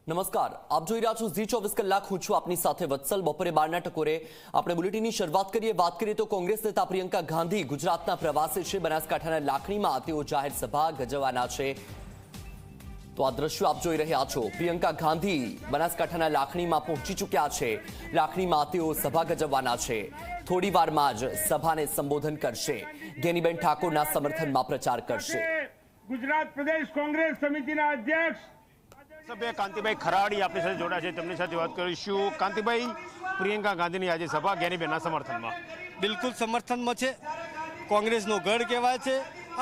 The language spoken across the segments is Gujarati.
નમસ્કાર, આપ જોઈ રહ્યા છો ઝી 24 કલાક. હું છું આપની સાથે વત્સલ. બપોરે 12ના ટકોરે આપણે બુલેટિનની શરૂઆત કરીએ. વાત કરીએ તો કોંગ્રેસ નેતા પ્રિયંકા ગાંધી ગુજરાતના પ્રવાસે છે. બનાસકાંઠાના લાખણીમાં તેઓ જાહેર સભા ગજવવાના છે. તો આ દ્રશ્યો આપ જોઈ રહ્યા છો. પ્રિયંકા ગાંધી બનાસકાંઠાના લાખણીમાં પહોંચી ચૂક્યા છે. લાખણીમાં તેઓ સભા ગજવવાના છે. થોડી વારમાં જ સભાને સંબોધન કરશે. ગેનીબેન ઠાકોરના સમર્થનમાં પ્રચાર કરશે. ગુજરાત પ્રદેશ કોંગ્રેસ સમિતિના અધ્યક્ષ સભ્ય કાંતિભાઈ ખરાડી આપણી સાથે જોડાયા છે. તેમની સાથે વાત કરીશું. કાંતિભાઈ, પ્રિયંકા ગાંધીની આજે સભા ગેનીબેનના સમર્થનમાં બિલકુલ સમર્થનમાં છે. કોંગ્રેસનો ગઢ કહેવાય છે.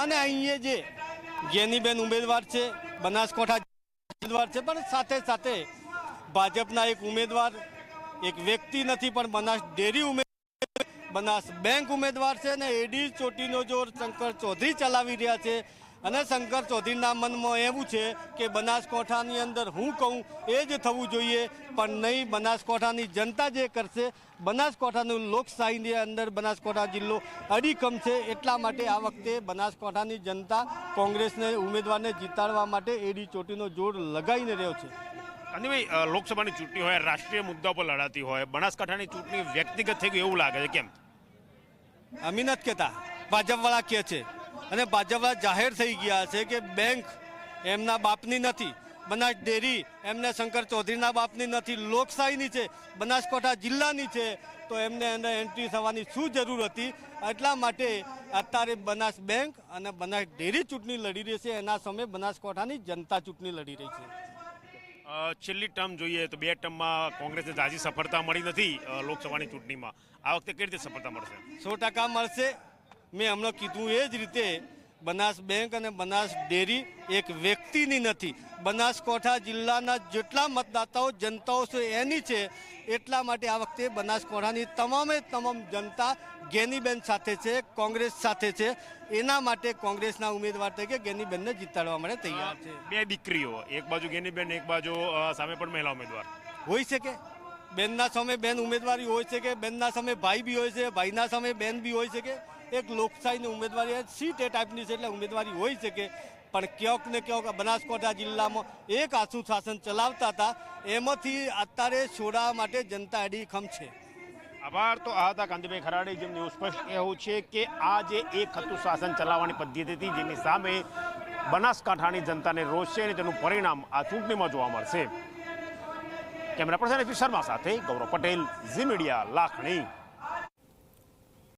અને અહીંયા જે ગેનીબેન ઉમેદવાર છે, બનાસકાંઠા ઉમેદવાર છે, પણ સાથે સાથે ભાજપના એક ઉમેદવાર, એક વ્યક્તિ નથી પણ બનાસ ડેરી ઉમેદવાર, બનાસ બેંક ઉમેદવાર છે. અને એડી ચોટીનો જોર શંકર ચૌધરી ચલાવી રહ્યા છે. અને શંકર ચૌધરીના મનમાં એવું છે કે બનાસકાંઠાની અંદર હું કહું એ જ થવું જોઈએ, પણ નહીં. બનાસકાંઠાની જનતા જે કરશે, બનાસકાંઠાનું લોકશાહીની અંદર બનાસકાંઠા જિલ્લો અડીખમ છે. એટલા માટે આ વખતે બનાસકાંઠાની જનતા કોંગ્રેસને ઉમેદવારને જીતાડવા માટે એડી ચોટીનો જોર લગાવીને રહ્યો છે. કાંતિભાઈ, લોકસભાની ચૂંટણી હોય, રાષ્ટ્રીય મુદ્દા પર લડાતી હોય, બનાસકાંઠાની ચૂંટણી વ્યક્તિગત થઈ ગઈ એવું લાગે છે, કેમ? અમે નથી કહેતા, ભાજપવાળા કહે છે. અને ભાજપવાળા જાહેર થઈ ગયા છે કે બેંક એમના બાપની નથી, બનાસ ડેરી એમને શંકર ચૌધરીના બાપની નથી, લોકશાહીની છે, બનાસકાંઠા જિલ્લાની છે. તો એમને અંદર એન્ટ્રી થવાની શું જરૂર હતી? એટલા માટે અત્યારે બનાસ બેંક અને બનાસ ડેરી ચૂંટણી લડી રહી છે. એના સામે બનાસકાંઠાની જનતા ચૂંટણી લડી રહી છે. છેલ્લી ટર્મ જોઈએ તો 2 ટર્મમાં કોંગ્રેસને તાજી સફળતા મળી નથી લોકસભાની ચૂંટણીમાં. આ વખતે કઈ રીતે સફળતા મળશે? 100% મળશે. મેં હમણાં કીધું એ જ રીતે બનાસ બેંક અને બનાસ ડેરી એક વ્યક્તિની નથી, બનાસકાંઠા જિલ્લાના જેટલા મતદાતાઓ જનતાઓ છે એની છે. એટલા માટે આ વખતે બનાસકાંઠાની તમામે તમામ જનતા ગેનીબેન સાથે છે, કોંગ્રેસ સાથે છે. એના માટે કોંગ્રેસના ઉમેદવાર તરીકે ગેનીબેનને જીતાડવા માટે તૈયાર છે. 2 દીકરીઓ, એક બાજુ ગેનીબેન, એક બાજુ સામે પણ મહિલા ઉમેદવાર હોઈ શકે. બેનના સામે બેન ઉમેદવારી હોઈ શકે, બેનના સામે ભાઈ બી હોય છે, ભાઈના સામે બેન બી હોઈ શકે. એક લોકશાહીની ઉમેદવારી સીટ એ ટાઈપની છે, એટલે ઉમેદવારી હોઈ શકે. પણ ક્યાંક ને ક્યાંક બનાસકાંઠા જિલ્લામાં એક આસુ શાસન ચલાવતા હતા, એમાંથી અત્યારે છોડાવવા માટે જનતા અડીખમ છે. આભાર. તો આ હતા કાંતિભાઈ ખરાડી, જેમનું સ્પષ્ટ કહેવું છે કે આ જે એક હતું શાસન ચલાવવાની પદ્ધતિ હતી, જેની સામે બનાસકાંઠાની જનતાને રોષ છે અને તેનું પરિણામ આ ચૂંટણીમાં જોવા મળશે. કેમેરા પર્સન શર્મા સાથે ગૌરવ પટેલ, ઝી મીડિયા, લાખણી.